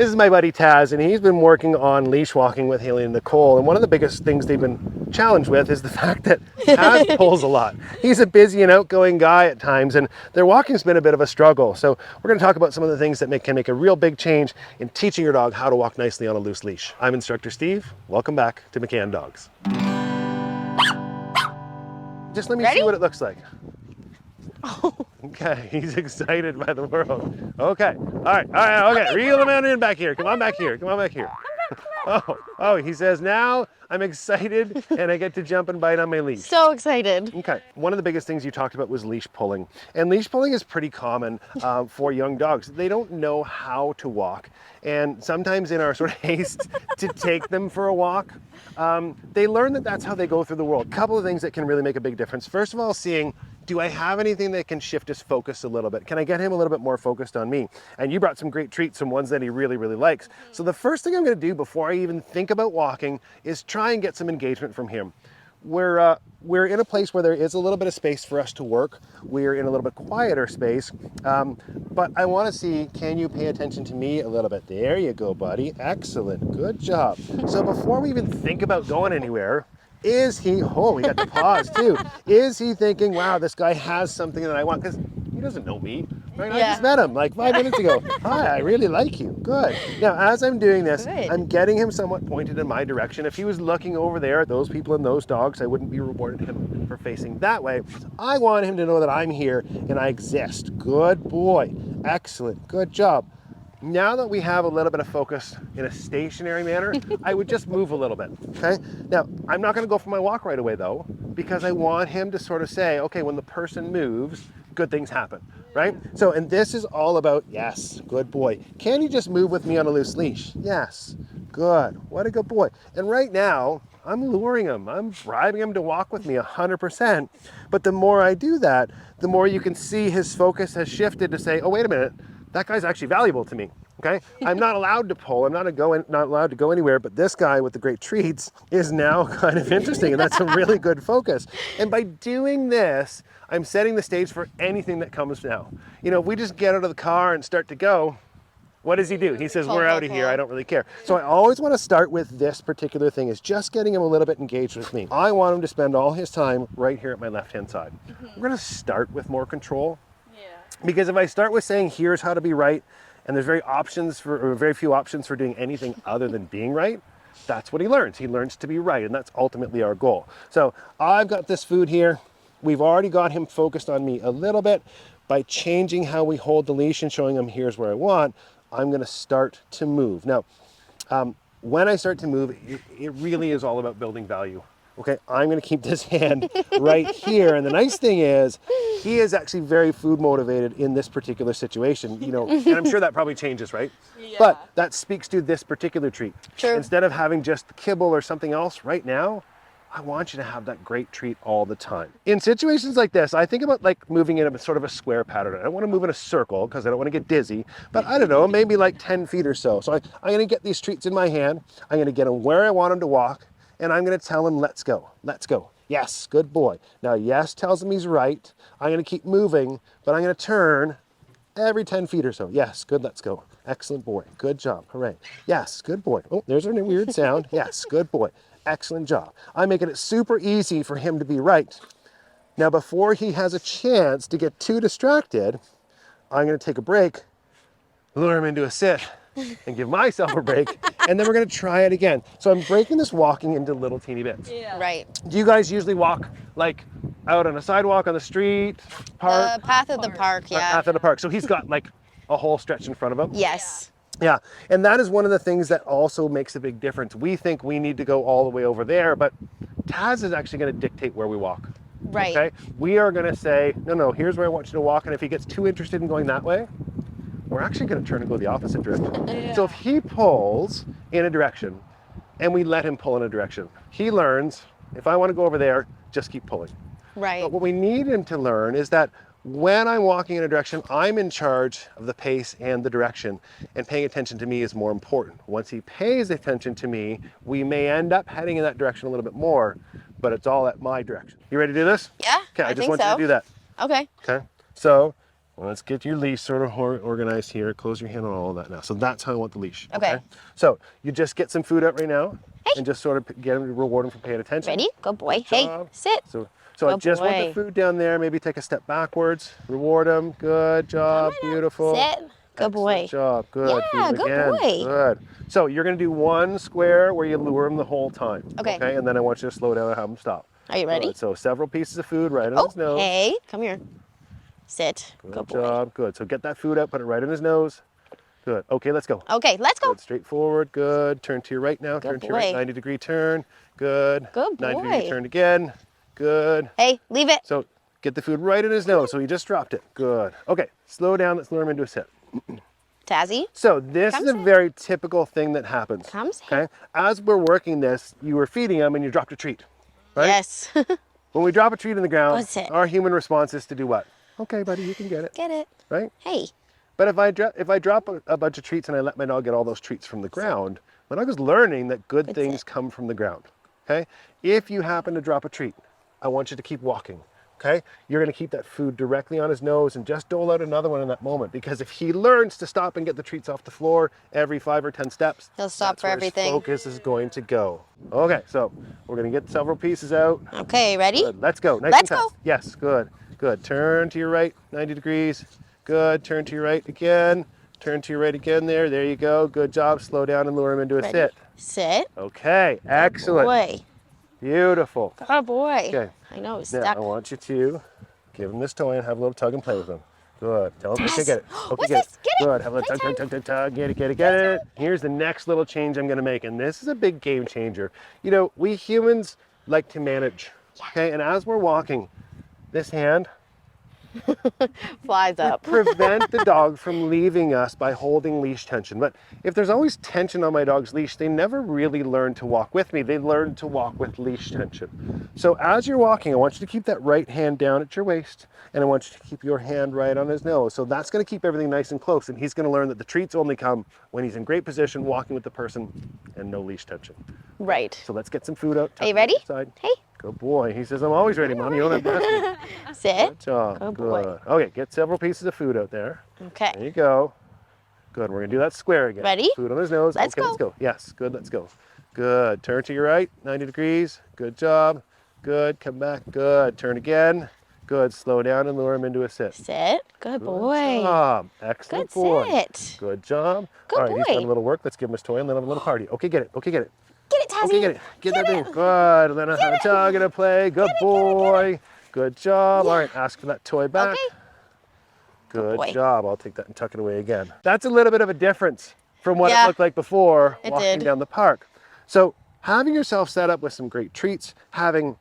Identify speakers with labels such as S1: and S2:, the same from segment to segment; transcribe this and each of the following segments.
S1: This is my buddy Taz, and he's been working on leash walking with Haley and Nicole. And one of the biggest things they've been challenged with is the fact that Taz pulls a lot. He's a busy and outgoing guy at times, and their walking's been a bit of a struggle. So we're going to talk about some of the things that can make a real big change in teaching your dog how to walk nicely on a loose leash. I'm Instructor Steve. Welcome back to McCann Dogs. Just let me see what it looks like. Okay, he's excited by the world. Okay, all right, okay. Reel him in back here. Come on back here. Oh, he says, now I'm excited and I get to jump and bite on my leash.
S2: So excited.
S1: Okay, one of the biggest things you talked about was leash pulling. And leash pulling is pretty common for young dogs. They don't know how to walk. And sometimes in our sort of haste to take them for a walk, they learn that that's how they go through the world. A couple of things that can really make a big difference. First of all, seeing, do I have anything that can shift his focus a little bit? Can I get him a little bit more focused on me? And you brought some great treats, some ones that he really, really likes. So the first thing I'm gonna do before I even think about walking is try and get some engagement from him. We're in a place where there is a little bit of space for us to work. We're in a little bit quieter space, but I want to see, can you pay attention to me a little bit? There you go, buddy. Excellent. Good job. So before we even think about going anywhere, is he, oh, we got the pause too. Is he thinking, wow, this guy has something that I want? Because he doesn't know me, right? I just met him like 5 minutes ago. Hi, I really like you. Good. Now, as I'm doing this, I'm getting him somewhat pointed in my direction. If he was looking over there at those people and those dogs, I wouldn't be rewarding him for facing that way. I want him to know that I'm here and I exist. Good boy. Excellent. Good job. Now that we have a little bit of focus in a stationary manner, I would just move a little bit, okay? Now, I'm not gonna go for my walk right away though, because I want him to sort of say, okay, when the person moves, good things happen, right? So, and this is all about, yes, good boy. Can you just move with me on a loose leash? Yes, good, what a good boy. And right now, I'm luring him, I'm bribing him to walk with me 100%. But the more I do that, the more you can see his focus has shifted to say, oh, wait a minute, that guy's actually valuable to me, okay? I'm not allowed to pull, I'm not allowed to go anywhere, but this guy with the great treats is now kind of interesting, and that's a really good focus. And by doing this, I'm setting the stage for anything that comes now. You know, if we just get out of the car and start to go, what does he do? He says, we're out of here, I don't really care. So I always want to start with this particular thing, is just getting him a little bit engaged with me. I want him to spend all his time right here at my left-hand side. We're gonna start with more control. Because if I start with saying, here's how to be right, and there's very few options for doing anything other than being right, that's what he learns. He learns to be right, and that's ultimately our goal. So I've got this food here. We've already got him focused on me a little bit. By changing how we hold the leash and showing him here's where I want, I'm gonna start to move. Now, when I start to move, it really is all about building value. Okay, I'm gonna keep this hand right here. And the nice thing is, he is actually very food motivated in this particular situation, you know, and I'm sure that probably changes, right? Yeah. But that speaks to this particular treat. True. Instead of having just kibble or something else right now, I want you to have that great treat all the time. In situations like this, I think about like moving in a sort of a square pattern. I don't want to move in a circle because I don't want to get dizzy, but I don't know, maybe like 10 feet or so. So I'm gonna get these treats in my hand. I'm gonna get him where I want him to walk. And I'm gonna tell him, let's go, let's go. Yes, good boy. Now, yes tells him he's right. I'm gonna keep moving, but I'm gonna turn every 10 feet or so. Yes, good, let's go. Excellent boy, good job, hooray. Yes, good boy. Oh, there's a weird sound. Yes, good boy, excellent job. I'm making it super easy for him to be right. Now, before he has a chance to get too distracted, I'm gonna take a break, lure him into a sit, and give myself a break, and then we're gonna try it again. So I'm breaking this walking into little teeny bits.
S2: Yeah. Right.
S1: Do you guys usually walk like out on a sidewalk, on the street, park?
S2: The path of the park, yeah.
S1: Path of the park. So he's got like a whole stretch in front of him?
S2: Yes.
S1: Yeah, and that is one of the things that also makes a big difference. We think we need to go all the way over there, but Taz is actually gonna dictate where we walk.
S2: Right.
S1: Okay? We are gonna say, no, here's where I want you to walk, and if he gets too interested in going that way, we're actually going to turn and go the opposite direction. Yeah. So if he pulls in a direction and we let him pull in a direction, he learns, if I want to go over there, just keep pulling.
S2: Right.
S1: But what we need him to learn is that when I'm walking in a direction, I'm in charge of the pace and the direction, and paying attention to me is more important. Once he pays attention to me, we may end up heading in that direction a little bit more, but it's all at my direction. You ready to do this?
S2: Yeah,
S1: Okay, I just
S2: think
S1: want you to do that.
S2: Okay.
S1: Okay, so Well, let's get your leash sort of organized here. Close your hand on all of that now. So that's how I want the leash.
S2: Okay.
S1: So you just get some food out right now,
S2: Hey.
S1: and just sort of get him to reward him for paying attention.
S2: Ready? Good boy.
S1: Good
S2: Hey,
S1: job.
S2: sit.
S1: So I
S2: Good
S1: just want the
S2: boy.
S1: food down there. Maybe take a step backwards. Reward him. Good job. Beautiful.
S2: Sit. Good boy.
S1: Excellent job. Good.
S2: Yeah,
S1: Feed him
S2: good
S1: again.
S2: boy.
S1: Good. So you're going to do one square where you lure him the whole time.
S2: Okay.
S1: Okay. And then I want you to slow down and have him stop.
S2: Are you ready?
S1: Good. So several pieces of food right on
S2: Oh,
S1: his nose.
S2: hey, come here. Sit. Good boy.
S1: Job. Good. So get that food out. Put it right in his nose. Good. Okay. Let's go.
S2: Okay, let's go.
S1: Good. Straight forward. Good. Turn to your right now. Turn to your right.
S2: boy.
S1: 90-degree turn. Good.
S2: Good
S1: 90-degree
S2: boy.
S1: turn again. Good.
S2: Hey, leave it.
S1: So get the food right in his nose. So he just dropped it. Good. Okay. Slow down. Let's lure him into a sit.
S2: Tazzy.
S1: So this
S2: Come
S1: is a
S2: sit.
S1: very typical thing that happens.
S2: Come sit.
S1: Okay. As we're working this, you were feeding him and you dropped a treat. Right?
S2: Yes.
S1: When we drop a treat in the ground,
S2: Go sit.
S1: our human response is to do what? Okay, buddy, you can get it.
S2: Get it.
S1: Right?
S2: Hey.
S1: But if I drop a bunch of treats and I let my dog get all those treats from the ground, my dog is learning that good things come from the ground. Okay? If you happen to drop a treat, I want you to keep walking. Okay? You're going to keep that food directly on his nose and just dole out another one in that moment. Because if he learns to stop and get the treats off the floor every 5 or 10 steps,
S2: He'll stop
S1: that's
S2: for
S1: where
S2: everything.
S1: his focus is going to go. Okay, so we're going to get several pieces out.
S2: Okay, ready?
S1: Good. Let's go. Nice
S2: Let's
S1: and fast.
S2: go.
S1: Yes, good. Good. Turn to your right, 90 degrees. Good. Turn to your right again. Turn to your right again there. There you go. Good job. Slow down and lure him into a
S2: Ready?
S1: sit.
S2: Sit.
S1: Okay. Excellent.
S2: Boy.
S1: Beautiful.
S2: Good boy.
S1: Okay.
S2: I know, he's
S1: Now,
S2: stuck.
S1: I want you to give him this toy and have a little tug and play with him. Good. Tell him,
S2: Yes.
S1: okay, get it. Okay,
S2: What's
S1: get
S2: this?
S1: it.
S2: Get it.
S1: Good. Have a little tug, tug, tug, tug, tug. Get it, get it, get it. Here's the next little change I'm going to make, and this is a big game changer. You know, we humans like to manage. Okay, and as we're walking, this hand
S2: Flies up.
S1: prevent the dog from leaving us by holding leash tension. But if there's always tension on my dog's leash, they never really learn to walk with me. They learn to walk with leash tension. So as you're walking, I want you to keep that right hand down at your waist, and I want you to keep your hand right on his nose. So that's going to keep everything nice and close, and he's going to learn that the treats only come when he's in great position, walking with the person, and no leash tension.
S2: Right.
S1: So let's get some food out.
S2: Are you ready?
S1: Side.
S2: Hey.
S1: Good boy. He says, I'm always ready, Mom. You don't have to ask me.
S2: Sit.
S1: Good job.
S2: Good
S1: Good.
S2: boy.
S1: Okay, get several pieces of food out there. There
S2: Okay.
S1: you go. Good. We're gonna do that square again.
S2: Ready?
S1: Food on his nose.
S2: Let's
S1: Okay,
S2: go.
S1: let's go. Yes. Good. Let's go. Good. Turn to your right. 90 degrees. Good job. Good. Come back. Good. Turn again. Good. Slow down and lure him into a sit.
S2: Sit. Good boy.
S1: Good job. Excellent
S2: Good
S1: boy.
S2: sit.
S1: Good job.
S2: Good
S1: All right. He's
S2: boy.
S1: done a little work. Let's give him his toy and let him have a little party. Okay. Get it. Okay. Get it.
S2: Get it, Tazzy.
S1: Okay, get it. Get that thing. Good. Let him have a tug and a play. Good boy. Good job. All right, ask for that toy back.
S2: Okay.
S1: Good
S2: boy.
S1: job. I'll take that and tuck it away again. That's a little bit of a difference from what
S2: Yeah.
S1: it looked like before
S2: It
S1: walking
S2: did.
S1: down the park. So having yourself set up with some great treats, having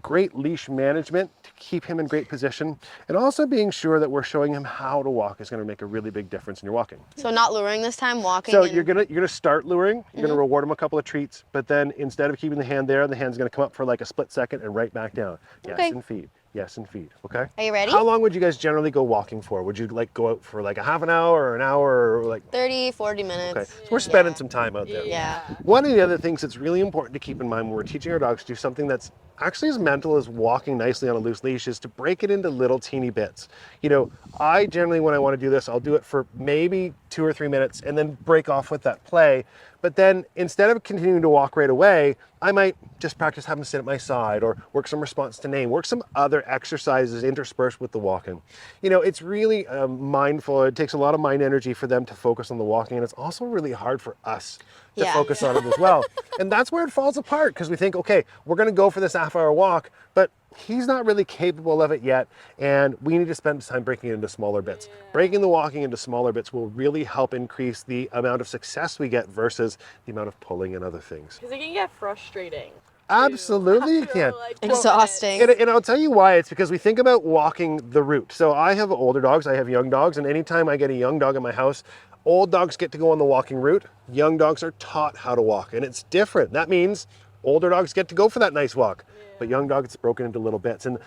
S1: great leash management to keep him in great position, and also being sure that we're showing him how to walk is going to make a really big difference in your walking.
S2: So not luring this time, walking.
S1: So
S2: and-
S1: you're gonna start luring. You're gonna reward him a couple of treats, but then instead of keeping the hand there, the hand's gonna come up for like a split second and right back down. Yes,
S2: Okay.
S1: and feed. Yes, and feed. Okay.
S2: Are you ready?
S1: How long would you guys generally go walking for? Would you like go out for like a half an hour or an hour or like?
S2: 30, 40 minutes.
S1: Okay. So we're spending some time out there.
S2: Yeah.
S1: One of the other things that's really important to keep in mind when we're teaching our dogs to do something that's actually as mental as walking nicely on a loose leash is to break it into little teeny bits. You know, I generally, when I want to do this, I'll do it for maybe 2 or 3 minutes and then break off with that play. But then instead of continuing to walk right away, I might just practice having them sit at my side or work some response to name, work some other exercises interspersed with the walking. You know, it's really mindful. It takes a lot of mind energy for them to focus on the walking, and it's also really hard for us to
S2: Yeah.
S1: focus on it as well. And that's where it falls apart because we think, okay, we're going to go for this half-hour walk, but he's not really capable of it yet, and we need to spend time breaking it into smaller bits. Breaking the walking into smaller bits will really help increase the amount of success we get versus the amount of pulling and other things.
S3: Because it can get frustrating.
S1: Absolutely you
S3: After,
S1: can.
S3: like, 12
S2: Exhausting.
S3: minutes.
S1: And I'll tell you why. It's because we think about walking the route. So I have older dogs, I have young dogs, and anytime I get a young dog in my house, old dogs get to go on the walking route. Young dogs are taught how to walk, and it's different. That means older dogs get to go for that nice walk. but young dogs, it's broken into little bits. And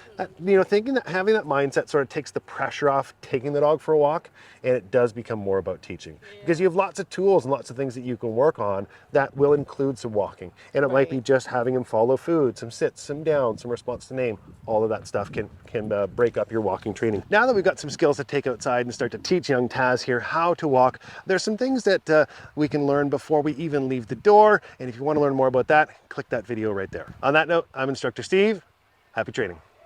S1: you know, thinking that having that mindset sort of takes the pressure off taking the dog for a walk, and it does become more about teaching, because you have lots of tools and lots of things that you can work on that will include some walking. And it might be just having him follow food, some sits, some downs, some response to name. All of that stuff can break up your walking training. Now that we've got some skills to take outside and start to teach young Taz here how to walk, there's some things that we can learn before we even leave the door. And if you want to learn more about that, click that video right there. On that note, I'm Instructor Steve. Happy training.